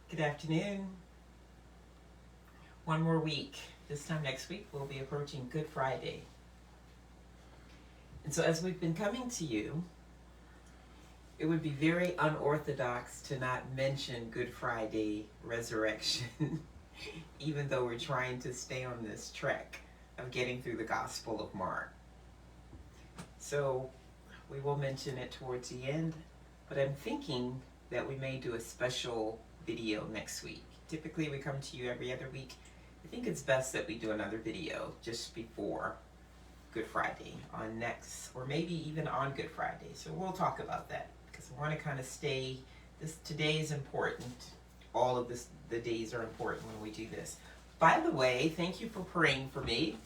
Good afternoon. One more week. This time next week, we'll be approaching Good Friday. And so, as we've been coming to you, it would be very unorthodox to not mention Good Friday resurrection, even though we're trying to stay on this trek of getting through the Gospel of Mark. So, we will mention it towards the end, but I'm thinking that we may do a special video next week. Typically, we come to you every other week. I think it's best that we do another video just before Good Friday on next, or maybe even on Good Friday. So we'll talk about that because I want to kind of stay. Today is important. All of the days are important when we do this. By the way, thank you for praying for me.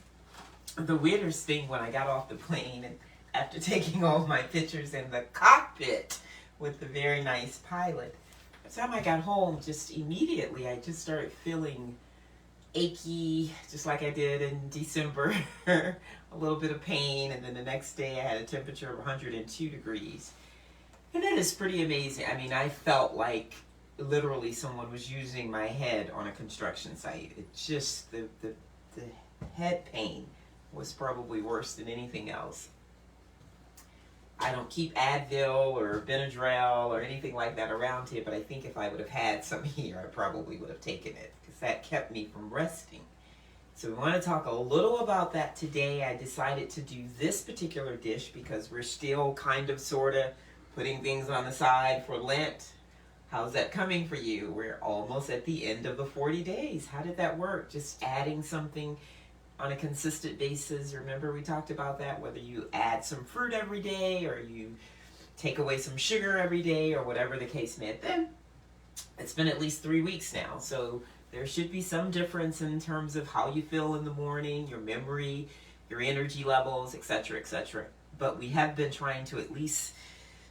The weirdest thing when I got off the plane and after taking all my pictures in the cockpit with the very nice pilot, by the time I got home, just immediately I just started feeling achy, just like I did in December, a little bit of pain, and then the next day I had a temperature of 102 degrees. And that is pretty amazing. I mean, I felt like literally someone was using my head on a construction site. It just, the head pain was probably worse than anything else. I don't keep Advil or Benadryl or anything like that around here, but I think if I would have had some here, I probably would have taken it because that kept me from resting. So we want to talk a little about that today. I decided to do this particular dish because we're still kind of sort of putting things on the side for Lent. How's that coming for you? We're almost at the end of the 40 days. How did that work? Just adding something on a consistent basis. Remember we talked about that, whether you add some fruit every day or you take away some sugar every day or whatever the case may have been. It's been at least 3 weeks now, so there should be some difference in terms of how you feel in the morning, your memory, your energy levels, etc., etc. But we have been trying to at least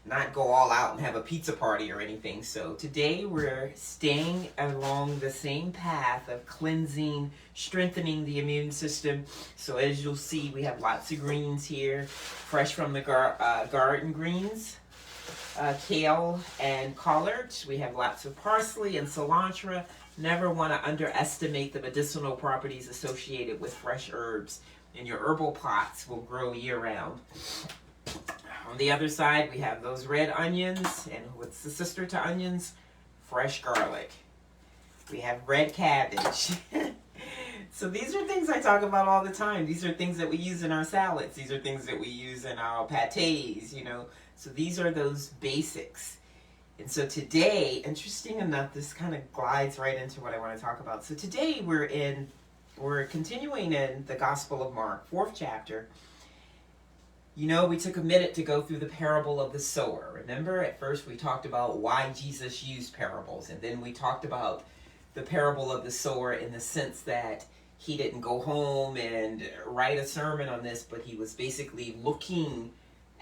not go all out and have a pizza party or anything. So today we're staying along the same path of cleansing, strengthening the immune system. So as you'll see, we have lots of greens here, fresh from the garden greens, kale and collards. We have lots of parsley and cilantro. Never want to underestimate the medicinal properties associated with fresh herbs, and your herbal plots will grow year-round. On the other side, we have those red onions, and what's the sister to onions? Fresh garlic. We have red cabbage. So these are things I talk about all the time. These are things that we use in our salads. These are things that we use in our pâtés, you know. So these are those basics. And so today, interesting enough, this kind of glides right into what I want to talk about. So today we're continuing in the Gospel of Mark, 4th chapter. You know, we took a minute to go through the parable of the sower. Remember, at first we talked about why Jesus used parables, and then we talked about the parable of the sower in the sense that he didn't go home and write a sermon on this, but he was basically looking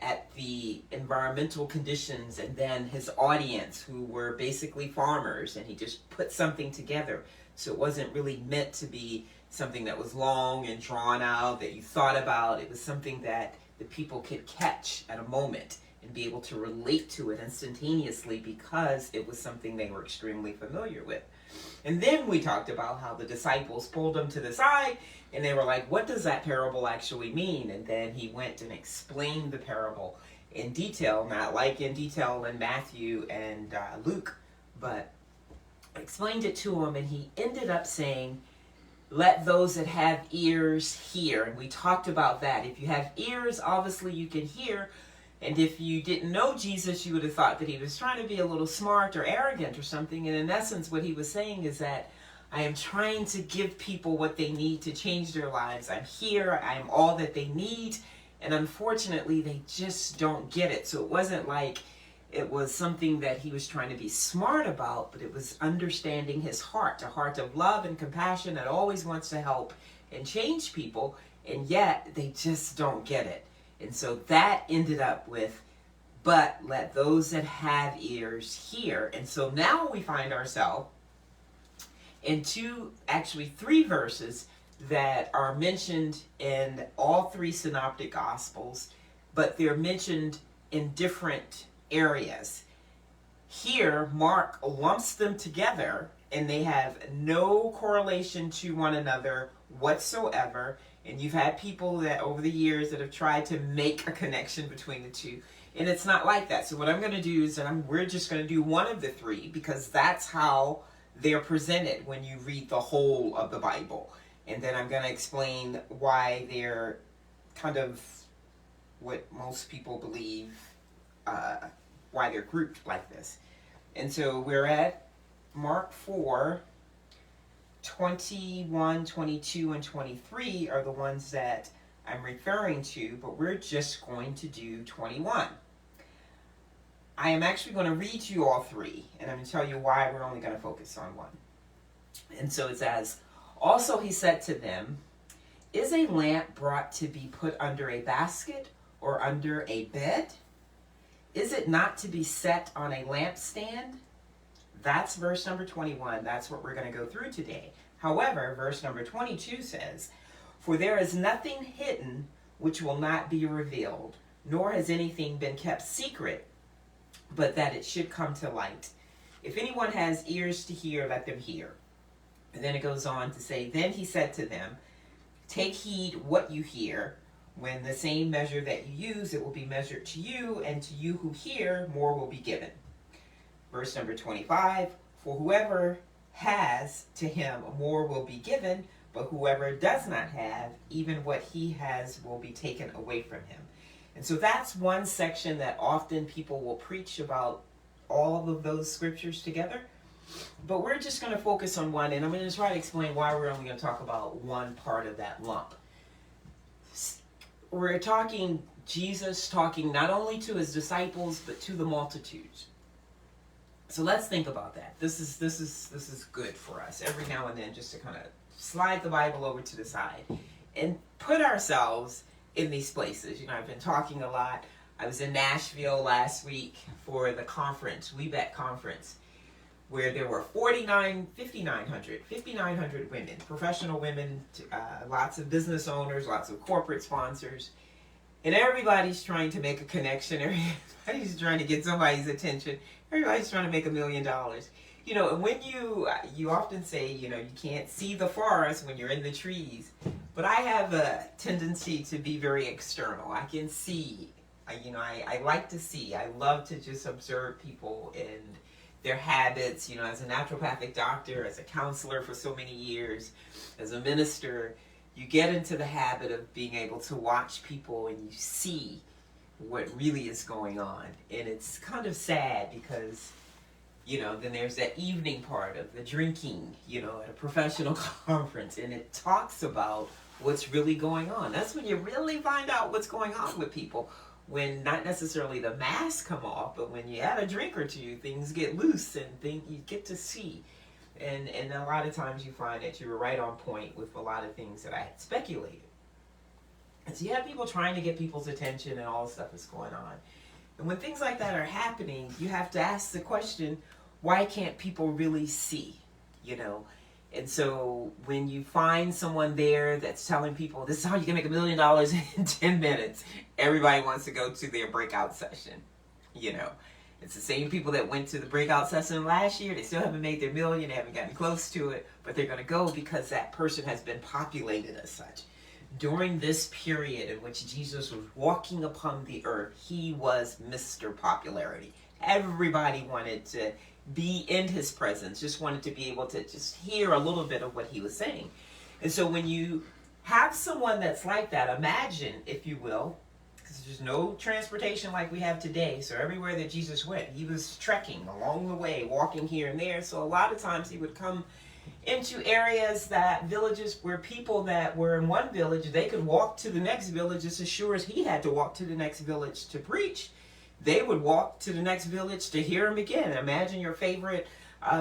at the environmental conditions and then his audience, who were basically farmers, and he just put something together. So it wasn't really meant to be something that was long and drawn out, that you thought about. It was something that the people could catch at a moment and be able to relate to it instantaneously because it was something they were extremely familiar with. And then we talked about how the disciples pulled him to the side and they were like, what does that parable actually mean? And then he went and explained the parable in detail, not like in detail in Matthew and Luke, but explained it to him, and he ended up saying, let those that have ears hear. And we talked about that. If you have ears, obviously you can hear. And if you didn't know Jesus, you would have thought that he was trying to be a little smart or arrogant or something. And in essence, what he was saying is that I am trying to give people what they need to change their lives. I'm here. I'm all that they need. And unfortunately, they just don't get it. So it wasn't like it was something that he was trying to be smart about, but it was understanding his heart, a heart of love and compassion that always wants to help and change people, and yet they just don't get it. And so that ended up with, but let those that have ears hear. And so now we find ourselves in three verses that are mentioned in all three synoptic gospels, but they're mentioned in different areas. Here, Mark lumps them together and they have no correlation to one another whatsoever. And you've had people that over the years that have tried to make a connection between the two, and it's not like that. So what I'm going to do is we're just going to do one of the three, because that's how they're presented when you read the whole of the Bible. And then I'm going to explain why they're kind of what most people believe, why they're grouped like this. And so we're at Mark 4, 21, 22, and 23 are the ones that I'm referring to, but we're just going to do 21. I am actually going to read to you all three, and I'm going to tell you why we're only going to focus on one. And so it says, also he said to them, is a lamp brought to be put under a basket or under a bed? Is it not to be set on a lampstand? That's verse number 21. That's what we're going to go through today. However, verse number 22 says, for there is nothing hidden which will not be revealed, nor has anything been kept secret, but that it should come to light. If anyone has ears to hear, let them hear. And then it goes on to say, then he said to them, take heed what you hear. When the same measure that you use, it will be measured to you, and to you who hear, more will be given. Verse number 25, for whoever has, to him more will be given, but whoever does not have, even what he has will be taken away from him. And so that's one section that often people will preach about all of those scriptures together. But we're just going to focus on one, and I'm going to try to explain why we're only going to talk about one part of that lump. We're talking Jesus talking not only to his disciples, but to the multitudes. So let's think about that. This is good for us every now and then, just to kind of slide the Bible over to the side and put ourselves in these places. You know, I've been talking a lot. I was in Nashville last week for the conference, WeBet conference, where there were 5,900 women, professional women, lots of business owners, lots of corporate sponsors, and everybody's trying to make a connection. Everybody's trying to get somebody's attention. Everybody's trying to make $1 million. You know, and when you often say, you know, you can't see the forest when you're in the trees, but I have a tendency to be very external. I can see, I like to see. I love to just observe people and their habits, you know, as a naturopathic doctor, as a counselor for so many years, as a minister, you get into the habit of being able to watch people and you see what really is going on. And it's kind of sad because, you know, then there's that evening part of the drinking, you know, at a professional conference, and it talks about what's really going on. That's when you really find out what's going on with people. When not necessarily the masks come off, but when you add a drink or two, things get loose and you get to see. And a lot of times you find that you were right on point with a lot of things that I had speculated. And so you have people trying to get people's attention and all the stuff that's going on. And when things like that are happening, you have to ask the question, why can't people really see, you know? And so when you find someone there that's telling people, this is how you can make $1 million in 10 minutes, everybody wants to go to their breakout session, you know. It's the same people that went to the breakout session last year. They still haven't made their million. They haven't gotten close to it, but they're going to go because that person has been populated as such. During this period in which Jesus was walking upon the earth, he was Mr. Popularity. Everybody wanted to be in his presence, just wanted to be able to just hear a little bit of what he was saying. And so when you have someone that's like that, imagine, if you will, because there's no transportation like we have today, so everywhere that Jesus went, he was trekking along the way, walking here and there. So a lot of times he would come into areas, villages where people that were in one village, they could walk to the next village just as sure as he had to walk to the next village to preach. They would walk to the next village to hear him again. Imagine your favorite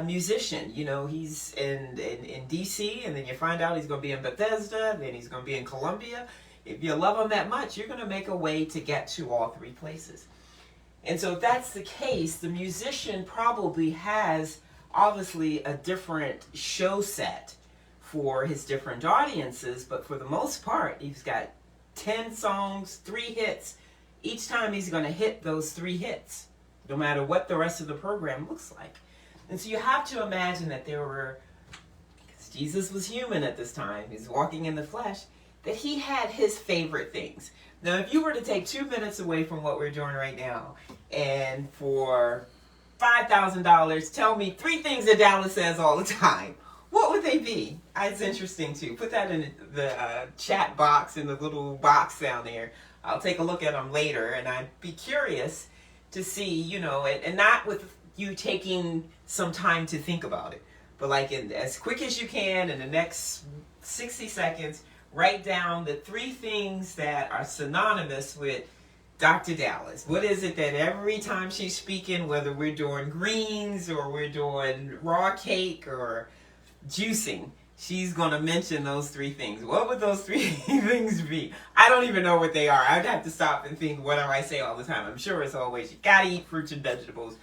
musician. You know, he's in D.C., and then you find out he's going to be in Bethesda, then he's going to be in Columbia. If you love him that much, you're going to make a way to get to all three places. And so if that's the case, the musician probably has, obviously, a different show set for his different audiences, but for the most part, he's got 10 songs, 3 hits. Each time he's going to hit those 3 hits, no matter what the rest of the program looks like. And so you have to imagine that there were, because Jesus was human at this time, he's walking in the flesh, that he had his favorite things. Now, if you were to take 2 minutes away from what we're doing right now, and for $5,000, tell me 3 things that Dallas says all the time, what would they be? It's interesting too. Put that in the chat box, in the little box down there. I'll take a look at them later, and I'd be curious to see, and not with you taking some time to think about it, but like as quick as you can in the next 60 seconds, write down the 3 things that are synonymous with Dr. Dallas. What is it that every time she's speaking, whether we're doing greens or we're doing raw cake or juicing, she's going to mention those 3 things. What would those 3 things be? I don't even know what they are. I'd have to stop and think, what do I say all the time? I'm sure it's always, you got to eat fruits and vegetables.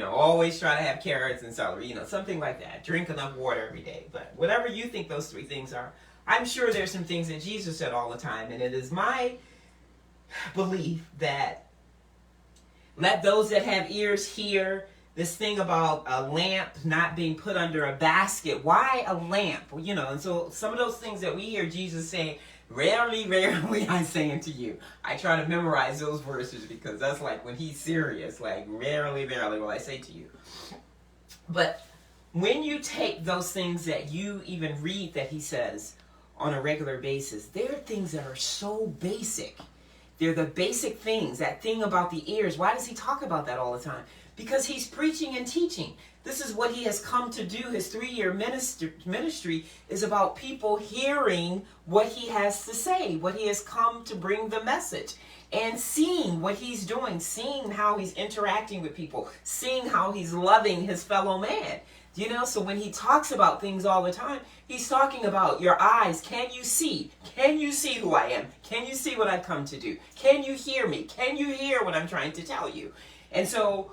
Always try to have carrots and celery, something like that. Drink enough water every day. But whatever you think those 3 things are, I'm sure there's some things that Jesus said all the time. And it is my belief that let those that have ears hear. This thing about a lamp not being put under a basket. Why a lamp? And so some of those things that we hear Jesus say, rarely, rarely I say unto you. I try to memorize those verses because that's like when he's serious, like rarely, rarely will I say to you. But when you take those things that you even read that he says on a regular basis, there are things that are so basic. They're the basic things. That thing about the ears, why does he talk about that all the time? Because he's preaching and teaching. This is what he has come to do. His 3-year ministry is about people hearing what he has to say, what he has come to bring the message, and seeing what he's doing, seeing how he's interacting with people, seeing how he's loving his fellow man. So when he talks about things all the time, he's talking about your eyes. Can you see? Can you see who I am? Can you see what I've come to do? Can you hear me? Can you hear what I'm trying to tell you? And so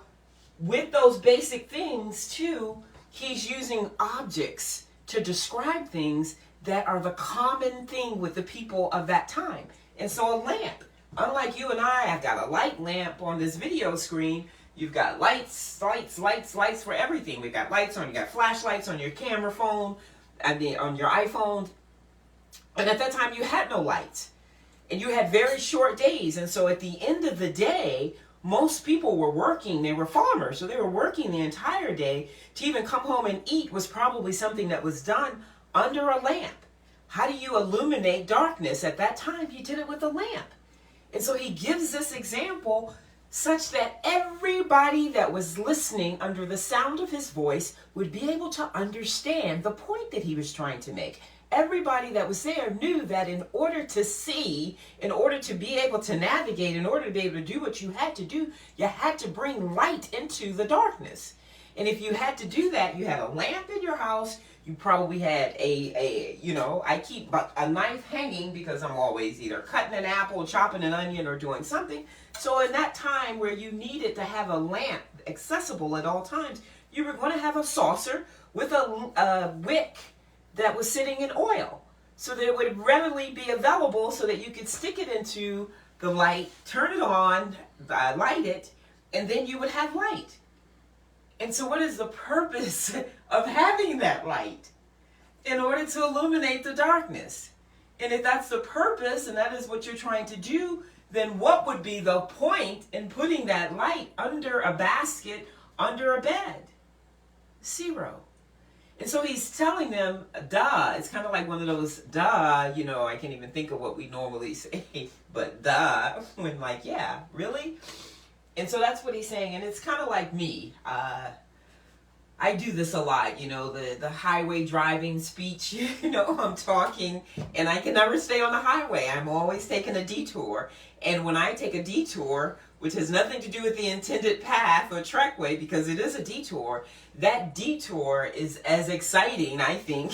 with those basic things, too, he's using objects to describe things that are the common thing with the people of that time. And so a lamp, unlike you and I've got a light lamp on this video screen. You've got lights for everything. We've got lights on, you got flashlights on your camera phone, on your iPhone. And at that time, you had no lights. And you had very short days. And so at the end of the day, most people were working. They were farmers, so they were working the entire day. To even come home and eat was probably something that was done under a lamp. How do you illuminate darkness? At that time, he did it with a lamp. And so he gives this example such that everybody that was listening under the sound of his voice would be able to understand the point that he was trying to make. Everybody that was there knew that in order to see, in order to be able to navigate, in order to be able to do what you had to do, you had to bring light into the darkness. And if you had to do that, you had a lamp in your house. You probably had I keep a knife hanging because I'm always either cutting an apple, chopping an onion, or doing something. So in that time where you needed to have a lamp accessible at all times, you were going to have a saucer with a wick that was sitting in oil so that it would readily be available so that you could stick it into the light, turn it on, light it, and then you would have light. And so what is the purpose of having that light? In order to illuminate the darkness. And if that's the purpose and that is what you're trying to do, then what would be the point in putting that light under a basket, under a bed? 0. And so he's telling them, duh. It's kind of like one of those, duh, I can't even think of what we normally say, but duh, when like, yeah, really? And so that's what he's saying. And it's kind of like me. I do this a lot, the highway driving speech, I'm talking and I can never stay on the highway. I'm always taking a detour. And when I take a detour, which has nothing to do with the intended path or trackway, because it is a detour, that detour is as exciting, I think,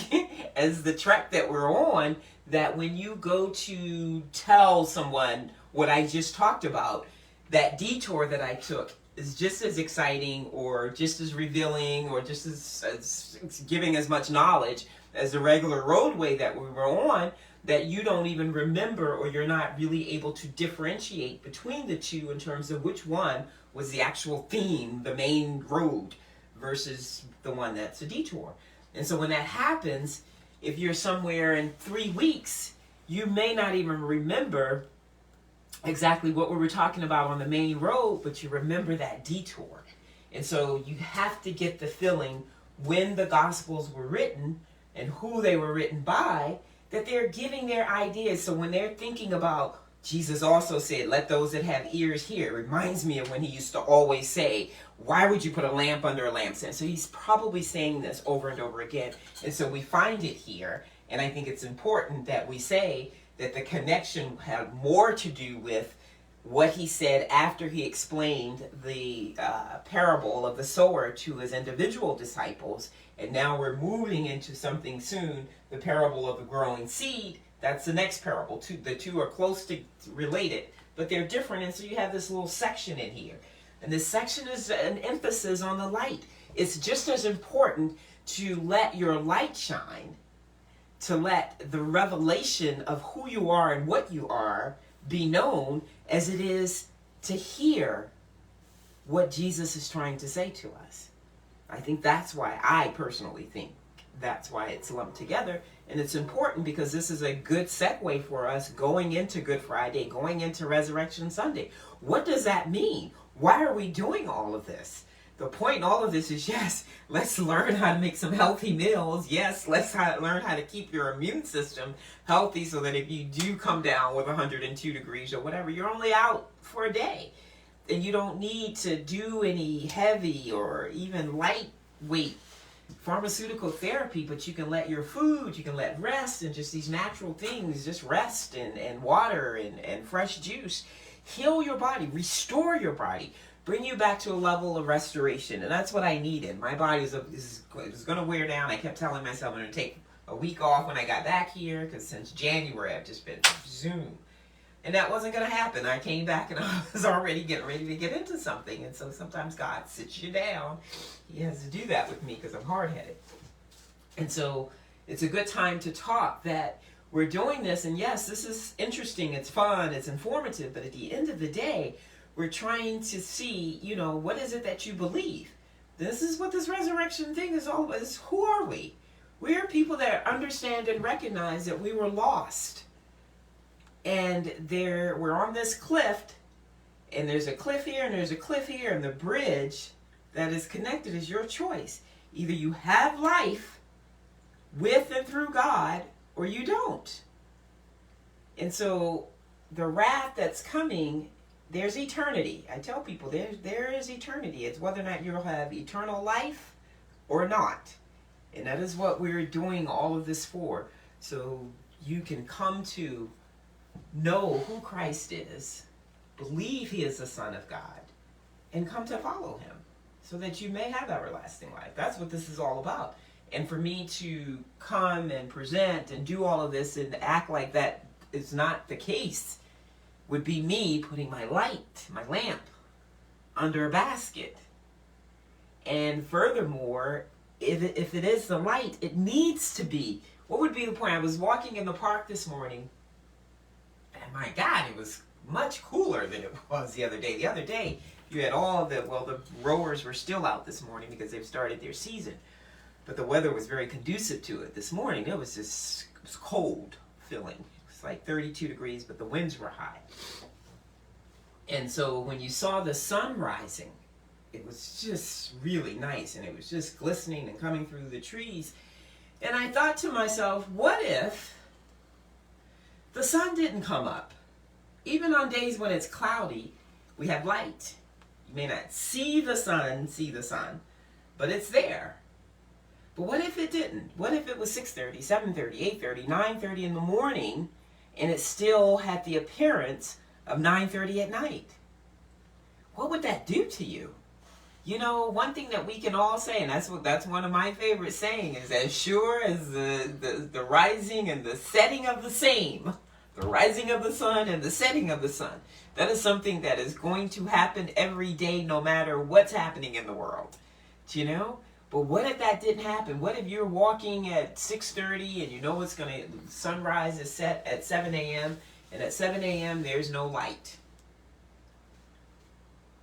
as the trek that we're on, that when you go to tell someone what I just talked about, that detour that I took is just as exciting or just as revealing or just as giving as much knowledge as the regular roadway that we were on, that you don't even remember, or you're not really able to differentiate between the two in terms of which one was the actual theme, the main road, versus the one that's a detour. And so when that happens, if you're somewhere in 3 weeks, you may not even remember exactly what we were talking about on the main road, but you remember that detour. And so you have to get the feeling when the Gospels were written and who they were written by, that they're giving their ideas. So when they're thinking about, Jesus also said, let those that have ears hear. It reminds me of when he used to always say, why would you put a lamp under a lampstand? So he's probably saying this over and over again. And so we find it here. And I think it's important that we say that the connection had more to do with what he said after he explained the parable of the sower to his individual disciples. And now we're moving into something soon, the parable of the growing seed. That's the next parable. The two are close to related, but they're different. And so you have this little section in here. And this section is an emphasis on the light. It's just as important to let your light shine, to let the revelation of who you are and what you are be known, as it is to hear what Jesus is trying to say to us. I think that's why, I personally think that's why it's lumped together. And it's important because this is a good segue for us going into Good Friday, going into Resurrection Sunday. What does that mean? Why are we doing all of this? The point in all of this is, yes, let's learn how to make some healthy meals. Yes, let's learn how to keep your immune system healthy so that if you do come down with 102 degrees or whatever, you're only out for a day. And you don't need to do any heavy or even lightweight pharmaceutical therapy, but you can let your food, you can let rest, and just these natural things, just rest and water and fresh juice, heal your body, restore your body, bring you back to a level of restoration. And that's what I needed. My body was going to wear down. I kept telling myself I'm going to take a week off when I got back here, because since January I've just been Zoom. And that wasn't going to happen. I came back and I was already getting ready to get into something. And so sometimes God sits you down. He has to do that with me because I'm hard-headed. And so it's a good time to talk that we're doing this. And yes, this is interesting. It's fun. It's informative. But at the end of the day, we're trying to see, what is it that you believe? This is what this resurrection thing is all about. Who are we? We are people that understand and recognize that we were lost. And we're on this cliff, and there's a cliff here, and there's a cliff here, and the bridge that is connected is your choice. Either you have life with and through God, or you don't. And so the wrath that's coming, there's eternity. I tell people there is eternity. It's whether or not you'll have eternal life or not. And that is what we're doing all of this for. So you can come to know who Christ is, believe he is the Son of God, and come to follow him so that you may have everlasting life. That's what this is all about. And for me to come and present and do all of this and act like that is not the case would be me putting my light, my lamp, under a basket. And furthermore, if it is the light, it needs to be. What would be the point? I was walking in the park this morning, and my God, it was much cooler than it was the other day. The other day, you had the rowers were still out this morning because they've started their season. But the weather was very conducive to it. This morning, it was cold feeling. It was like 32 degrees, but the winds were high. And so when you saw the sun rising, it was just really nice, and it was just glistening and coming through the trees. And I thought to myself, what if the sun didn't come up? Even on days when it's cloudy, we have light. You may not see the sun, but it's there. But what if it didn't? What if it was 6:30, 7:30, 8:30, 9:30 in the morning, and it still had the appearance of 9:30 at night? What would that do to you? One thing that we can all say, and that's one of my favorite saying, is as sure as the rising and the setting of the same, the rising of the sun and the setting of the sun. That is something that is going to happen every day, no matter what's happening in the world. But what if that didn't happen? What if you're walking at 6:30 and it's sunrise is set at 7 a.m. and at 7 a.m. there's no light.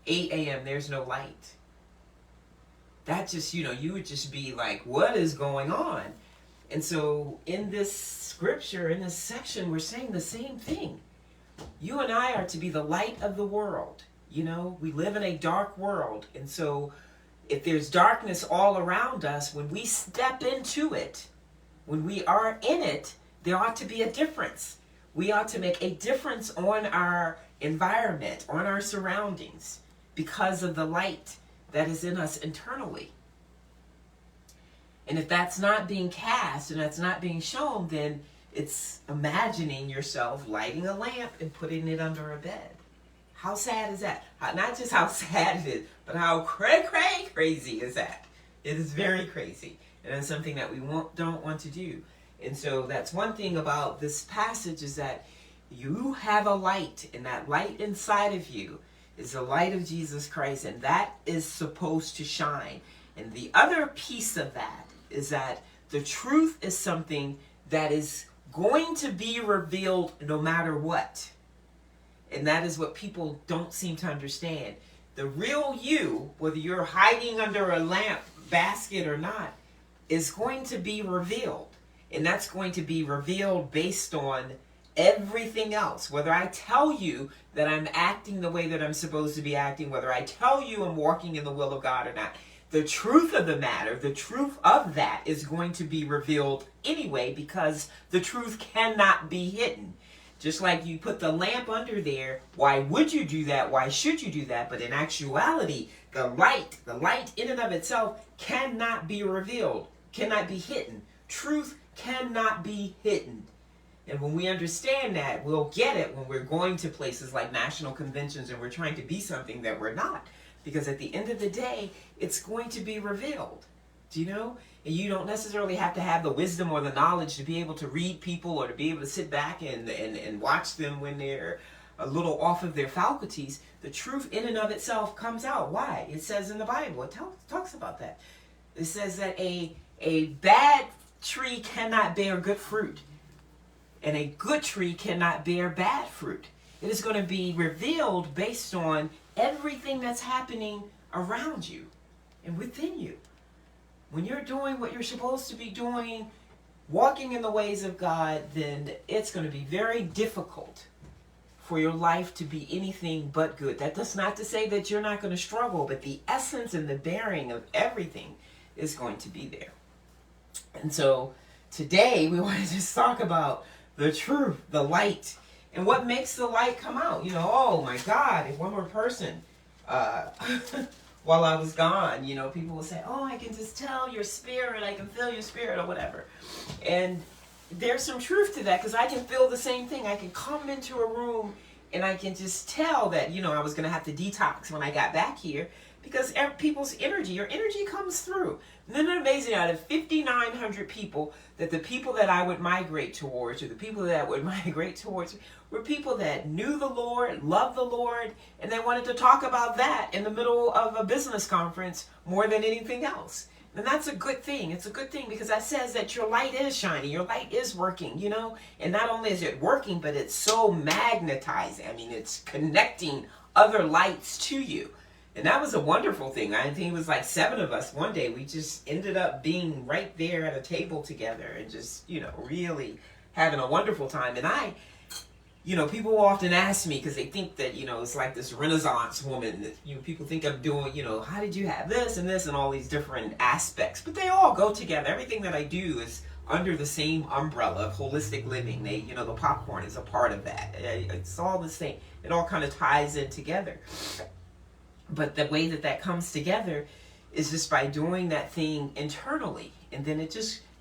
8 a.m. there's no light. that just, you would just be like, what is going on? And so in this scripture, in this section, we're saying the same thing. You and I are to be the light of the world. We live in a dark world. And so if there's darkness all around us, when we step into it, when we are in it, there ought to be a difference. We ought to make a difference on our environment, on our surroundings, because of the light that is in us internally. And if that's not being cast and that's not being shown, then it's imagining yourself lighting a lamp and putting it under a bed. How sad is that? Not just how sad it is, but how crazy is that? It is very crazy. And it's something that we don't want to do. And so that's one thing about this passage, is that you have a light, and that light inside of you is the light of Jesus Christ, and that is supposed to shine. And the other piece of that is that the truth is something that is going to be revealed no matter what. And that is what people don't seem to understand. The real you, whether you're hiding under a lamp basket or not, is going to be revealed. And that's going to be revealed based on everything else. Whether I tell you that I'm acting the way that I'm supposed to be acting, whether I tell you I'm walking in the will of God or not, the truth of the matter, the truth of that is going to be revealed anyway, because the truth cannot be hidden. Just like you put the lamp under there, why would you do that? Why should you do that? But in actuality, the light in and of itself cannot be revealed, cannot be hidden. Truth cannot be hidden. And when we understand that, we'll get it when we're going to places like national conventions and we're trying to be something that we're not. Because at the end of the day, it's going to be revealed. Do you know? And you don't necessarily have to have the wisdom or the knowledge to be able to read people or to be able to sit back and watch them when they're a little off of their faculties. The truth in and of itself comes out. Why? It says in the Bible, it talks about that. It says that a bad tree cannot bear good fruit, and a good tree cannot bear bad fruit. It is going to be revealed based on everything that's happening around you and within you. When you're doing what you're supposed to be doing, walking in the ways of God, then it's going to be very difficult for your life to be anything but good. That does not to say that you're not going to struggle, but the essence and the bearing of everything is going to be there. And so today we want to just talk about the truth, the light, and what makes the light come out. Oh my God, if one more person, while I was gone, people will say, oh, I can just tell your spirit, I can feel your spirit or whatever. And there's some truth to that, because I can feel the same thing. I can come into a room and I can just tell that, I was going to have to detox when I got back here, because people's energy, your energy comes through. And then it's amazing, out of 5,900 people, that the people that I would migrate towards, or the people that would migrate towards, were people that knew the Lord, loved the Lord, and they wanted to talk about that in the middle of a business conference more than anything else. And that's a good thing. It's a good thing, because that says that your light is shining, your light is working, and not only is it working, but it's so magnetizing. I mean, it's connecting other lights to you. And that was a wonderful thing. I think it was like 7 of us one day. We just ended up being right there at a table together and just, really having a wonderful time. And people will often ask me, because they think that, it's like this Renaissance woman that, people think I'm doing, how did you have this and all these different aspects? But they all go together. Everything that I do is under the same umbrella of holistic living. The popcorn is a part of that. It's all the same. It all kind of ties in together. But the way that comes together is just by doing that thing internally. And then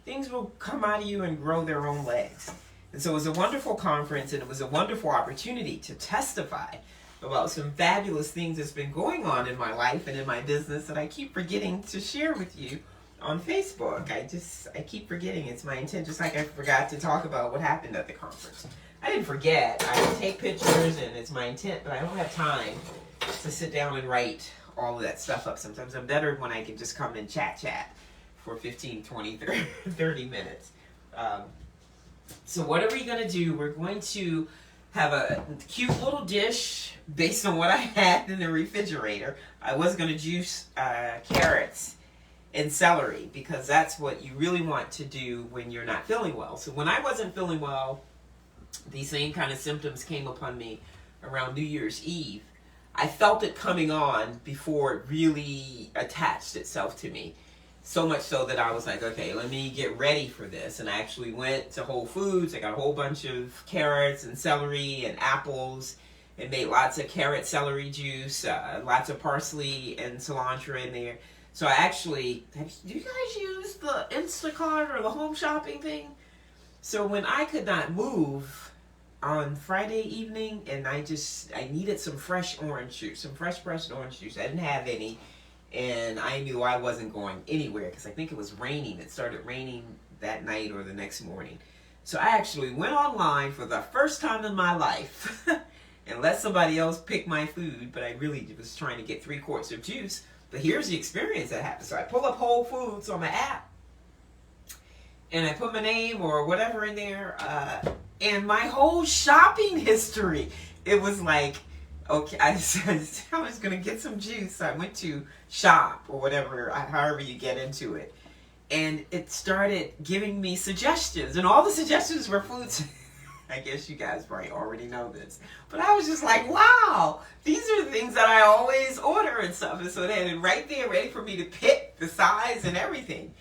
things will come out of you and grow their own legs. And so it was a wonderful conference, and it was a wonderful opportunity to testify about some fabulous things that's been going on in my life and in my business that I keep forgetting to share with you on Facebook. I keep forgetting. It's my intent, just like I forgot to talk about what happened at the conference. I didn't forget. I take pictures, and it's my intent, but I don't have time to sit down and write all of that stuff up. Sometimes I'm better when I can just come and chat for 15, 20, 30 minutes. So what are we going to do? We're going to have a cute little dish based on what I had in the refrigerator. I was going to juice carrots and celery, because that's what you really want to do when you're not feeling well. So when I wasn't feeling well, these same kind of symptoms came upon me around New Year's Eve. I felt it coming on before it really attached itself to me. So much so that I was like, okay, let me get ready for this. And I actually went to Whole Foods. I got a whole bunch of carrots and celery and apples and made lots of carrot celery juice, lots of parsley and cilantro in there. So I actually, do you guys use the Instacart or the home shopping thing? So when I could not move on Friday evening and I needed some fresh orange juice, some fresh pressed orange juice. I didn't have any. And I knew I wasn't going anywhere because I think it was raining. It started raining that night or the next morning. So I actually went online for the first time in my life and let somebody else pick my food. But I really was trying to get 3 quarts of juice. But here's the experience that happened. So I pull up Whole Foods on my app and I put my name or whatever in there. And my whole shopping history, it was like, okay, I was going to get some juice. I went to shop or whatever, however you get into it. And it started giving me suggestions. And all the suggestions were foods. I guess you guys probably already know this. But I was just like, wow, these are the things that I always order and stuff. And so they had it right there ready for me to pick the size and everything.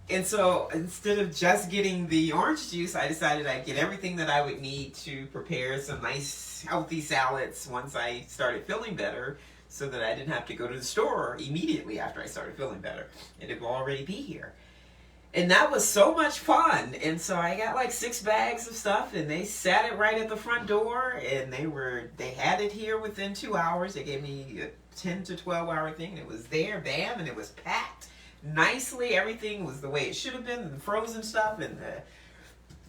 And so instead of just getting the orange juice, I decided I'd get everything that I would need to prepare some nice healthy salads once I started feeling better, so that I didn't have to go to the store immediately after I started feeling better. And it will already be here. And that was so much fun. And so I got like 6 bags of stuff and they sat it right at the front door and they had it here within 2 hours. They gave me a 10 to 12 hour thing. It was there, bam, and it was packed nicely. Everything was the way it should have been, the frozen stuff and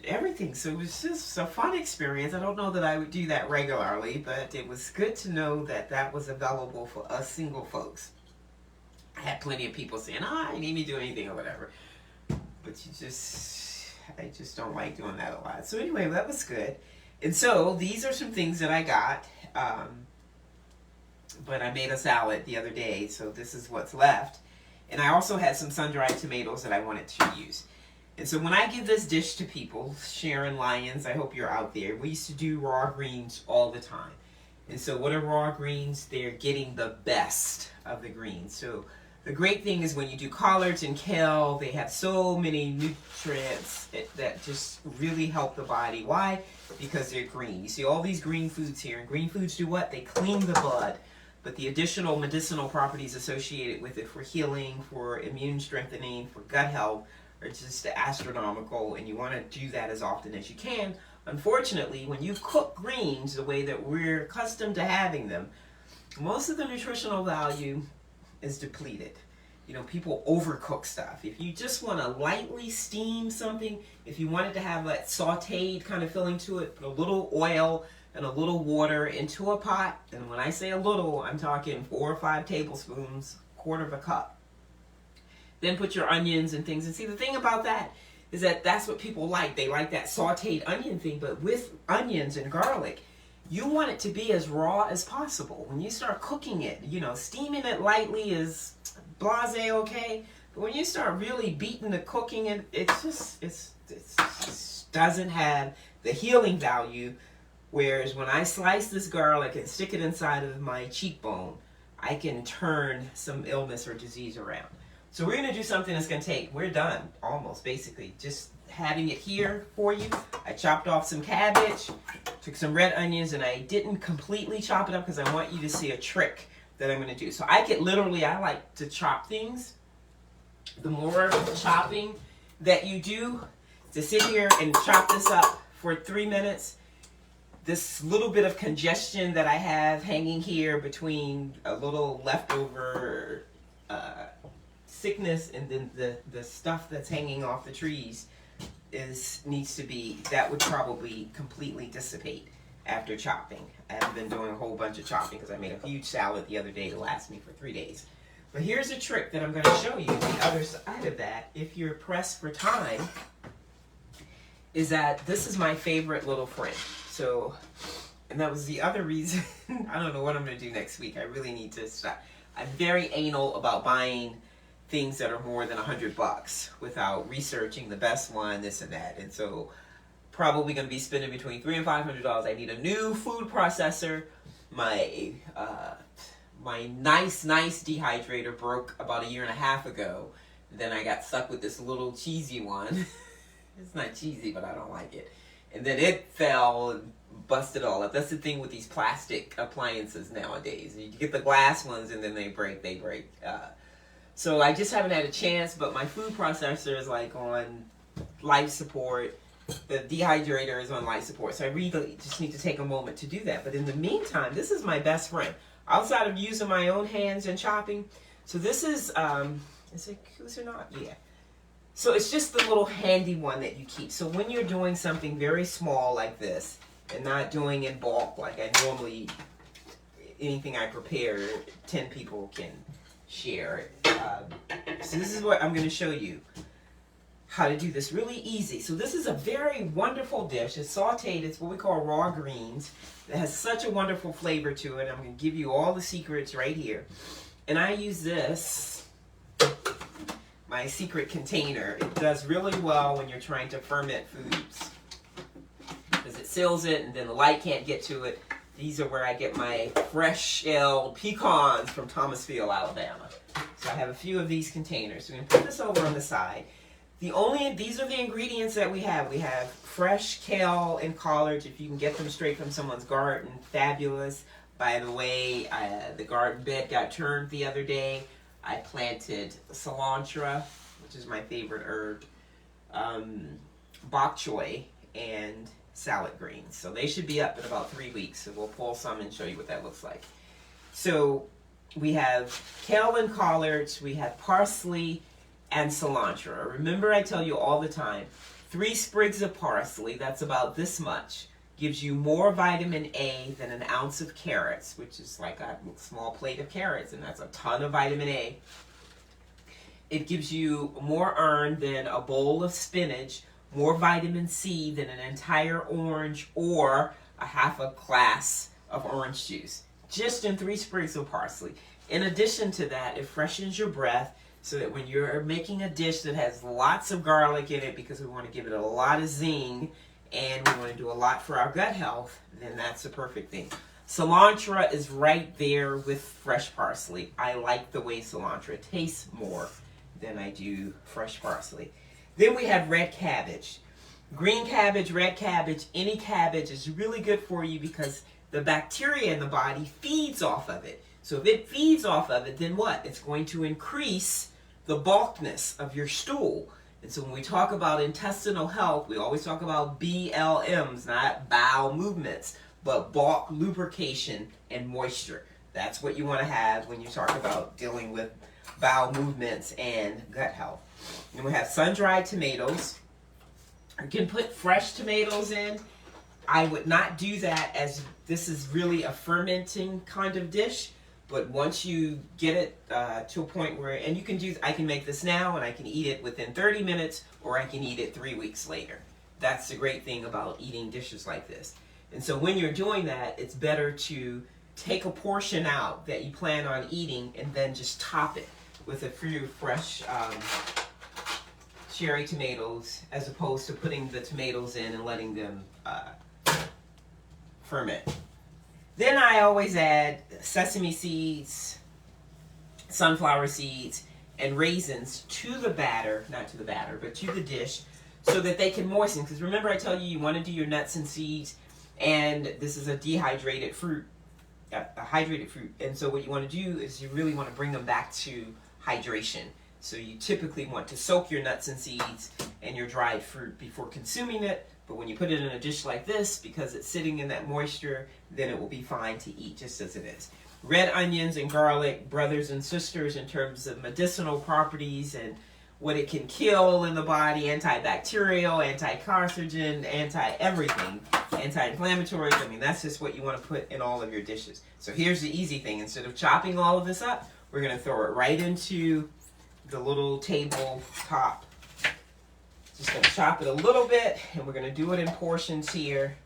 everything. So it was just a fun experience. I don't know that I would do that regularly, but it was good to know that that was available for us single folks. I had plenty of people saying, you need me to do anything or whatever. But I just don't like doing that a lot. So anyway, that was good. And so these are some things that I got. But I made a salad the other day, so this is what's left. And I also had some sun-dried tomatoes that I wanted to use. And so when I give this dish to people, Sharon Lyons, I hope you're out there, we used to do raw greens all the time. And so what are raw greens? They're getting the best of the greens. So the great thing is when you do collards and kale, they have so many nutrients that just really help the body. Why? Because they're green. You see all these green foods here. And green foods do what? They clean the blood. But the additional medicinal properties associated with it for healing, for immune strengthening, for gut health are just astronomical. And you want to do that as often as you can. Unfortunately, when you cook greens the way that we're accustomed to having them, most of the nutritional value is depleted. You know, people overcook stuff. If you just want to lightly steam something, if you want it to have that sauteed kind of feeling to it, put a little oil and a little water into a pot. And when I say a little, I'm talking 4 or 5 tablespoons, quarter of a cup. Then put your onions and things. And see, the thing about that is that that's what people like. They like that sauteed onion thing. But with onions and garlic, you want it to be as raw as possible. When you start cooking it, you know, steaming it lightly is blasé okay. But when you start really beating the cooking, it just doesn't have the healing value. Whereas when I slice this garlic and stick it inside of my cheekbone, I can turn some illness or disease around. So we're going to do something that's going to take, we're done almost basically, just having it here for you. I chopped off some cabbage, took some red onions, and I didn't completely chop it up because I want you to see a trick that I'm going to do. So I like to chop things. The more chopping that you do, to sit here and chop this up for 3 minutes, this little bit of congestion that I have hanging here between a little leftover sickness and then the stuff that's hanging off the trees that would probably completely dissipate after chopping. I haven't been doing a whole bunch of chopping because I made a huge salad the other day to last me for 3 days. But here's a trick that I'm going to show you. The other side of that, if you're pressed for time, is that this is my favorite little friend. So, and that was the other reason. I don't know what I'm going to do next week. I really need to stop. I'm very anal about buying things that are more than $100 without researching the best one, this and that. And so probably going to be spending between $300 and $500. I need a new food processor. My nice dehydrator broke about 1.5 years ago. Then I got stuck with this little cheesy one. It's not cheesy, but I don't like it. And then it fell and busted all up. That's the thing with these plastic appliances nowadays. You get the glass ones and then they break. So I just haven't had a chance, but my food processor is like on life support. The dehydrator is on life support. So I really just need to take a moment to do that. But in the meantime, this is my best friend. Outside of using my own hands and chopping. So this is it Cous or not? Yeah. So it's just the little handy one that you keep. So when you're doing something very small like this, and not doing in bulk like I normally, anything I prepare, 10 people can share. So this is what I'm going to show you. How to do this really easy. So this is a very wonderful dish. It's sauteed. It's what we call raw greens. It has such a wonderful flavor to it. I'm going to give you all the secrets right here. And I use this, my secret container. It does really well when you're trying to ferment foods because it seals it and then the light can't get to it. These are where I get my fresh shelled pecans from Thomasville, Alabama. So I have a few of these containers. So we're going to put this over on the side. These are the ingredients that we have. We have fresh kale and collards. If you can get them straight from someone's garden, fabulous. By the way, the garden bed got turned the other day. I planted cilantro, which is my favorite herb, bok choy, and salad greens. So they should be up in about 3 weeks. So we'll pull some and show you what that looks like. So we have kale and collards. We have parsley and cilantro. Remember, I tell you all the time, 3 sprigs of parsley, that's about this much, gives you more vitamin A than an ounce of carrots, which is like a small plate of carrots, and that's a ton of vitamin A. It gives you more iron than a bowl of spinach, more vitamin C than an entire orange or a half a glass of orange juice, just in 3 sprigs of parsley. In addition to that, it freshens your breath, so that when you're making a dish that has lots of garlic in it, because we want to give it a lot of zing, and we want to do a lot for our gut health, then that's the perfect thing. Cilantro is right there with fresh parsley. I like the way cilantro tastes more than I do fresh parsley. Then we have red cabbage. Green cabbage, red cabbage, any cabbage is really good for you because the bacteria in the body feeds off of it. So if it feeds off of it, then what? It's going to increase the bulkness of your stool. And so when we talk about intestinal health, we always talk about BLMs, not bowel movements, but bulk, lubrication, and moisture. That's what you want to have when you talk about dealing with bowel movements and gut health. And we have sun-dried tomatoes. You can put fresh tomatoes in. I would not do that, as this is really a fermenting kind of dish. But once you get it to a point where, and you can do, I can make this now and I can eat it within 30 minutes, or I can eat it 3 weeks later. That's the great thing about eating dishes like this. And so when you're doing that, it's better to take a portion out that you plan on eating and then just top it with a few fresh cherry tomatoes, as opposed to putting the tomatoes in and letting them ferment. Then I always add sesame seeds, sunflower seeds, and raisins to the batter, not to the batter, but to the dish, so that they can moisten. Because remember I tell you, you want to do your nuts and seeds, and this is a dehydrated fruit, a hydrated fruit. And so what you want to do is you really want to bring them back to hydration. So you typically want to soak your nuts and seeds and your dried fruit before consuming it. But when you put it in a dish like this, because it's sitting in that moisture, then it will be fine to eat just as it is. Red onions and garlic, brothers and sisters in terms of medicinal properties and what it can kill in the body, antibacterial, anti-carcinogen, anti-everything, anti-inflammatories. I mean, that's just what you want to put in all of your dishes. So here's the easy thing. Instead of chopping all of this up, we're going to throw it right into the little table top. Just going to chop it a little bit, and we're going to do it in portions here,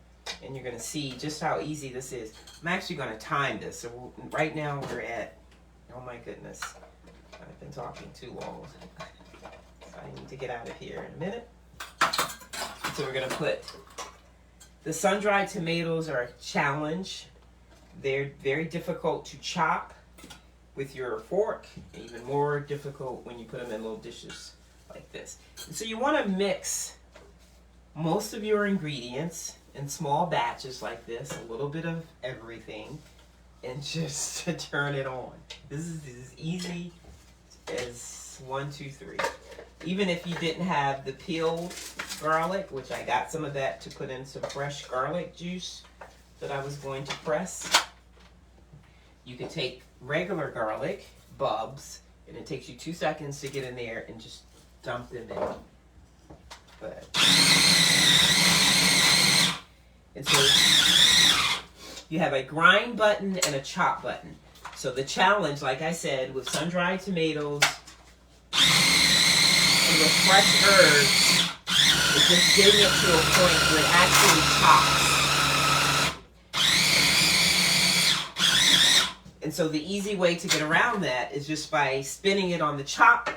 and you're going to see just how easy this is. I'm actually going to time this. So right now we're at, oh my goodness, been talking too long. So I need to get out of here in a minute. So we're going to put the sun-dried tomatoes are a challenge. They're very difficult to chop with your fork, and even more difficult when you put them in little dishes like this. And so you want to mix most of your ingredients in small batches like this, a little bit of everything, and just to turn it on. This is as easy as 1, 2, 3. Even if you didn't have the peeled garlic, which I got some of that to put in some fresh garlic juice that I was going to press. You can take regular garlic bulbs, and it takes you 2 seconds to get in there and just dump them in. But and so you have a grind button and a chop button. So the challenge, like I said, with sun-dried tomatoes and with fresh herbs, is just getting it to a point where it actually chops. And so the easy way to get around that is just by spinning it on the chop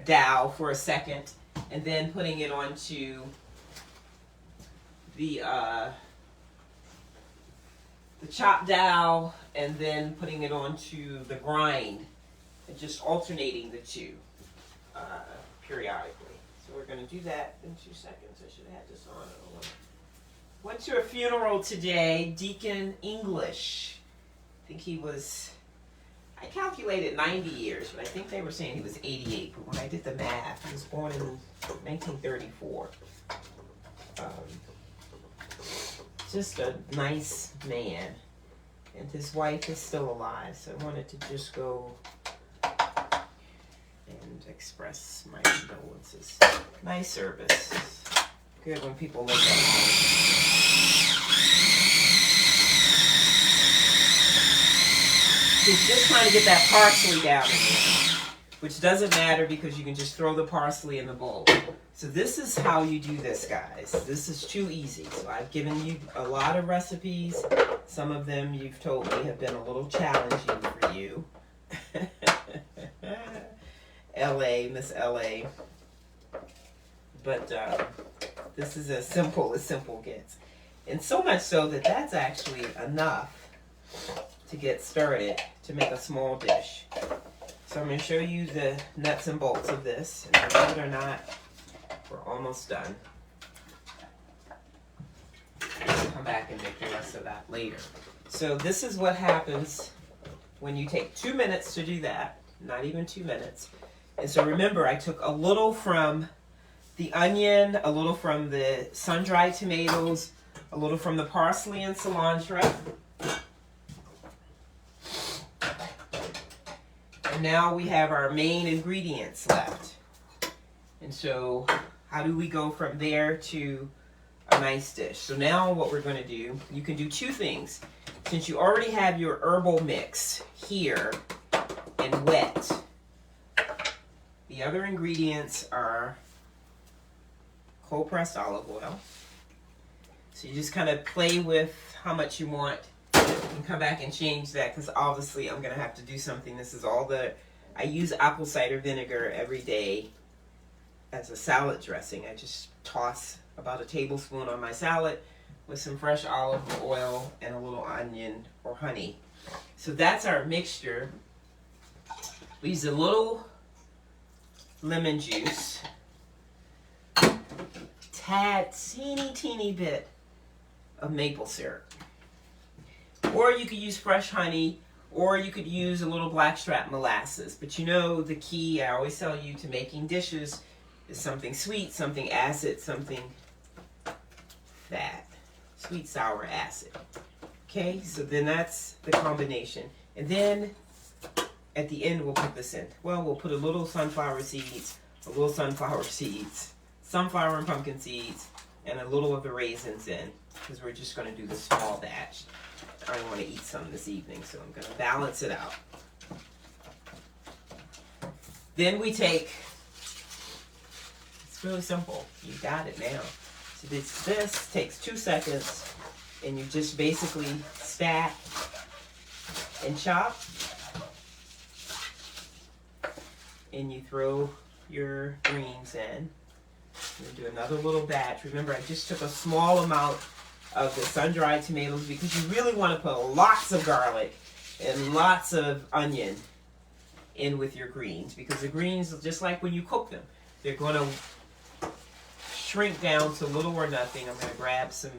dowel for a second, and then putting it onto the chop dowel, and then putting it onto the grind, and just alternating the two periodically. So we're going to do that in 2 seconds. I should have had this on. Went to a funeral today, Deacon English. I think he was, I calculated 90 years, but I think they were saying he was 88. But when I did the math, he was born in 1934. Just a nice man. And his wife is still alive, so I wanted to just go and express my condolences. Nice service. Good when people live at home. He's just trying to get that parsley down in there, which doesn't matter because you can just throw the parsley in the bowl. So this is how you do this, guys. This is too easy. So I've given you a lot of recipes. Some of them you've told me have been a little challenging for you. LA, Miss LA. But this is as simple gets. And so much so that that's actually enough to get started to make a small dish. So I'm going to show you the nuts and bolts of this. And believe it or not, we're almost done. I'll come back and make the rest of that later. So this is what happens when you take 2 minutes to do that. Not even 2 minutes. And so remember, I took a little from the onion, a little from the sun-dried tomatoes, a little from the parsley and cilantro. And now we have our main ingredients left. And so how do we go from there to a nice dish? So now what we're going to do, you can do 2 things. Since you already have your herbal mix here and wet, the other ingredients are cold pressed olive oil. So you just kind of play with how much you want. You can come back and change that because obviously I'm going to have to do something. This is all I use apple cider vinegar every day as a salad dressing. I just toss about a tablespoon on my salad with some fresh olive oil and a little onion or honey. So that's our mixture. We use a little lemon juice, teeny bit of maple syrup. Or you could use fresh honey, or you could use a little blackstrap molasses. But you know the key I always tell you to making dishes is something sweet, something acid, something fat. Sweet, sour, acid. Okay, so then that's the combination. And then at the end we'll put this in. Well, we'll put a little sunflower seeds, sunflower and pumpkin seeds, and a little of the raisins in, because we're just going to do the small batch. I want to eat some this evening, so I'm going to balance it out. Then we take, it's really simple. You got it now. So this takes 2 seconds, and you just basically stack and chop. and you throw your greens in. And do another little batch. Remember, I just took a small amount of the sun-dried tomatoes because you really want to put lots of garlic and lots of onion in with your greens, because the greens, just like when you cook them, they're going to shrink down to little or nothing. I'm going to grab some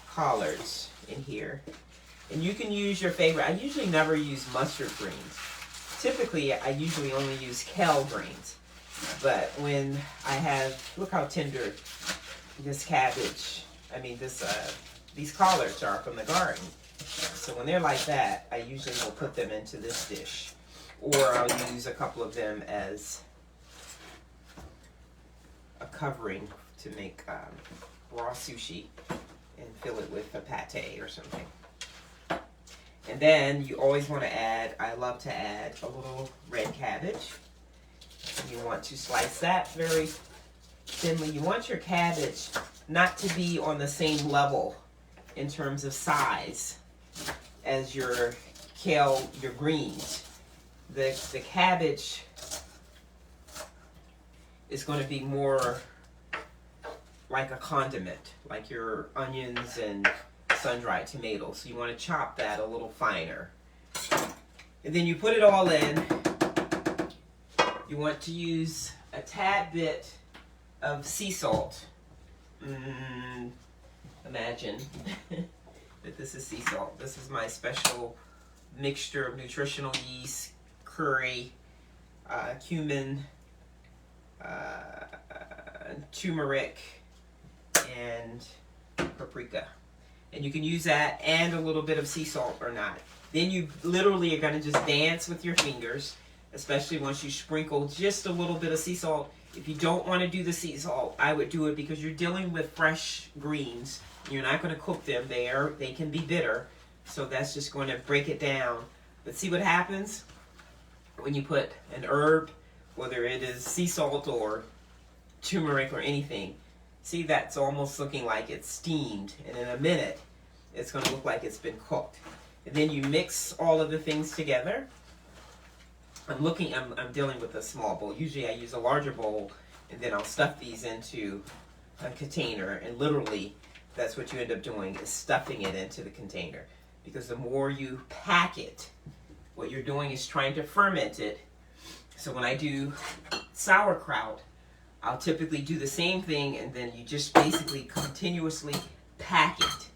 collards in here. And you can use your favorite. I usually never use mustard greens. Typically, I usually only use kale greens. But when I have, look how tender this cabbage, these collards are from the garden. So when they're like that, I usually will put them into this dish. Or I'll use a couple of them as a covering to make raw sushi and fill it with a pate or something. And then you always want to add, I love to add a little red cabbage. You want to slice that very thinly. You want your cabbage not to be on the same level in terms of size as your kale, your greens. The cabbage is going to be more like a condiment, like your onions and sun-dried tomatoes. So you want to chop that a little finer. And then you put it all in. You want to use a tad bit of sea salt. Imagine that this is sea salt. This is my special mixture of nutritional yeast, curry, cumin, turmeric, and paprika. And you can use that and a little bit of sea salt or not. Then you literally are going to just dance with your fingers, especially once you sprinkle just a little bit of sea salt. If you don't want to do the sea salt, I would do it because you're dealing with fresh greens. You're not going to cook them. They can be bitter. So that's just going to break it down. But see what happens when you put an herb, whether it is sea salt or turmeric or anything. See, that's almost looking like it's steamed. And in a minute, it's going to look like it's been cooked. And then you mix all of the things together. I'm dealing with a small bowl. Usually I use a larger bowl, and then I'll stuff these into a container. And literally, that's what you end up doing, is stuffing it into the container. Because the more you pack it, what you're doing is trying to ferment it. So when I do sauerkraut, I'll typically do the same thing, and then you just basically continuously pack it.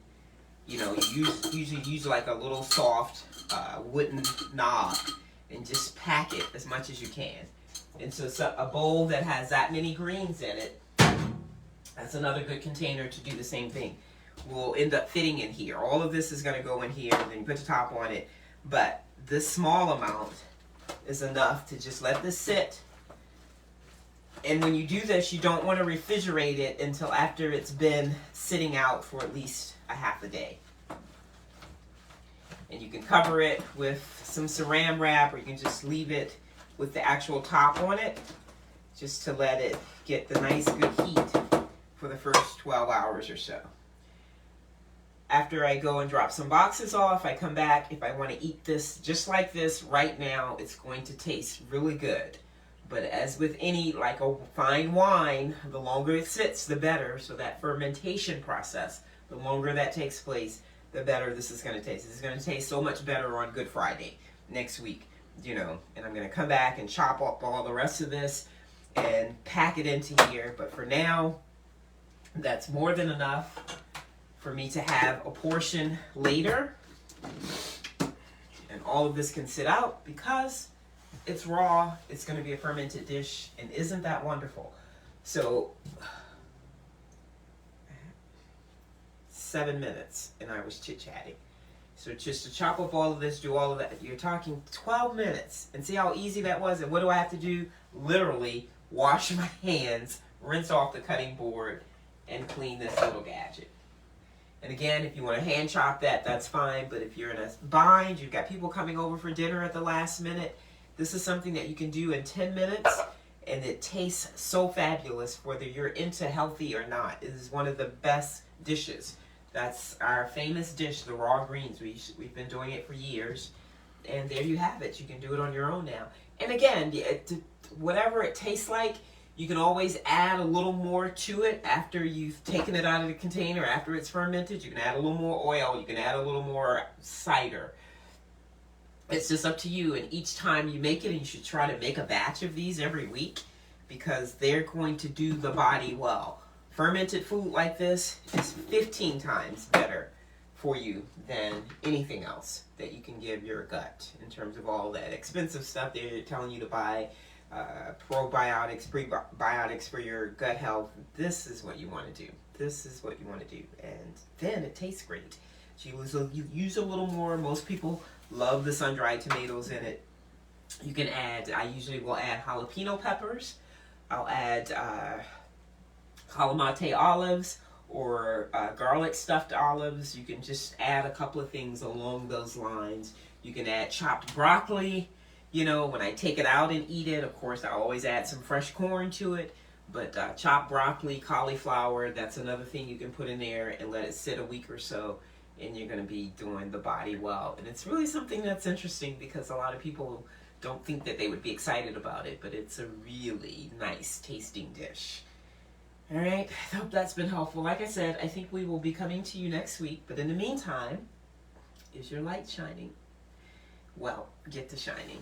You know, you usually use like a little soft wooden knob and just pack it as much as you can. And so a bowl that has that many greens in it, that's another good container to do the same thing. Will end up fitting in here. All of this is going to go in here, and then you put the top on it. But this small amount is enough to just let this sit. And when you do this, you don't want to refrigerate it until after it's been sitting out for at least a half a day. And you can cover it with some saran wrap, or you can just leave it with the actual top on it, just to let it get the nice good heat for the first 12 hours or so. After I go and drop some boxes off, I come back. If I want to eat this just like this right now, it's going to taste really good. But as with any, like a fine wine, the longer it sits, the better. So that fermentation process, the longer that takes place, the better this is going to taste. This is going to taste so much better on Good Friday next week, you know. And I'm going to come back and chop up all the rest of this and pack it into here. But for now, that's more than enough for me to have a portion later. And all of this can sit out because it's raw. It's going to be a fermented dish. And isn't that wonderful? So 7 minutes and I was chit-chatting. So just to chop up all of this, do all of that, you're talking 12 minutes. And see how easy that was? And what do I have to do? Literally wash my hands, rinse off the cutting board, and clean this little gadget. And again, if you want to hand chop that, that's fine. But if you're in a bind, you've got people coming over for dinner at the last minute, this is something that you can do in 10 minutes. And it tastes so fabulous, whether you're into healthy or not. It is one of the best dishes. That's our famous dish, the raw greens. We've been doing it for years. And there you have it. You can do it on your own now. And again, whatever it tastes like. You can always add a little more to it after you've taken it out of the container, after it's fermented. You can add a little more oil, you can add a little more cider. It's just up to you, and each time you make it, and you should try to make a batch of these every week because they're going to do the body well. Fermented food like this is 15 times better for you than anything else that you can give your gut in terms of all that expensive stuff they're telling you to buy, probiotics, prebiotics for your gut health. This is what you want to do. This is what you want to do, and then it tastes great. So you use a little more. Most people love the sun-dried tomatoes in it. You can add, I usually will add jalapeno peppers. I'll add calamate olives or garlic stuffed olives. You can just add a couple of things along those lines. You can add chopped broccoli. You know, when I take it out and eat it, of course, I always add some fresh corn to it. But chopped broccoli, cauliflower, that's another thing you can put in there and let it sit a week or so, and you're going to be doing the body well. And it's really something that's interesting because a lot of people don't think that they would be excited about it, but it's a really nice tasting dish. All right, I hope that's been helpful. Like I said, I think we will be coming to you next week, but in the meantime, is your light shining? Well, get to shining.